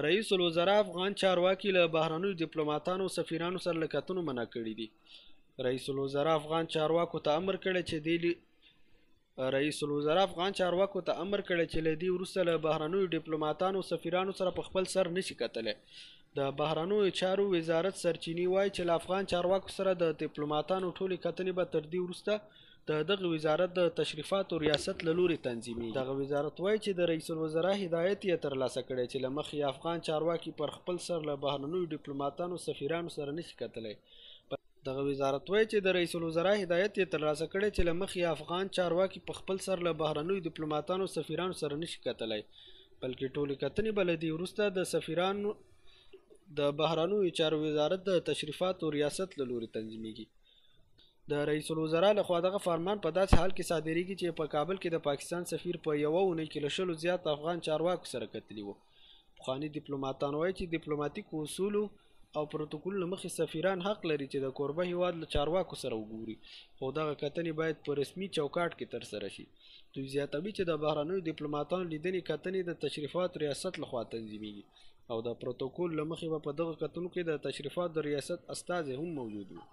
رئیس الوزرا افغان چارواکي له بهرنیو ډیپلوماټانو او سفیرانو سره له کتنو منع کړي دي. رئیس الوزرا افغان چارواکو ته امر کړی چې له دې وروسته له بهرنیو ډیپلوماټانو او سفیرانو سره په خپل سر نشي کتلی. د بهرنیو چارو وزارت سرچینې وایي چې له افغان چارواکو سره د ډیپلوماټانو ټولې کتنې به تر دې وروسته د دغه وزارت د تشریفاتو ریاست له لوري تنظیمېږي. دغه وزارت وایي چې د رئیس الوزرا هدایت یې ترلاسه کړی چې له مخې افغان چارواکي پر خپل سر له بهرنیو ډیپلوماټانو سفیرانو سره نشي کتلی. دغه وزارت وایي چې د رئیس الوزرا هدایت یې ترلاسه کړی چې له مخې افغان چارواکي په خپل سر له بهرنیو ډیپلوماټانو سفیرانو سره نشي کتلی، بلکې ټولې کتنې به له دې وروسته د بهرنیو چارو وزارت د تشریفاتو ریاست له لوري تنظیمېږي. د رئیس الوزرا لخوا دغه فرمان په داسې حال کې صادریږي چې په کابل کې د پاکستان سفیر په یوه اونۍ کې له 100 زیات افغان چارواکو سره کتلي وو. پخواني ډیپلوماټان وایي چې ډیپلوماټیکو اصولو او پروتوکول له مخې سفیران حق لري چې د کوربه هیواد له چارواکو سره وګوري، خو دغه کتنې باید په رسمي چوکاټ کې ترسره شي. دوی زیاتوي چې د بهرنیو ډیپلوماټانو لیدنې کتنې د تشریفاتو ریاست لخوا تنظیمېږي او د پروتوکول له مخې به په دغه کتنو کې د تشریفاتو د ریاست استازی هم موجود وي.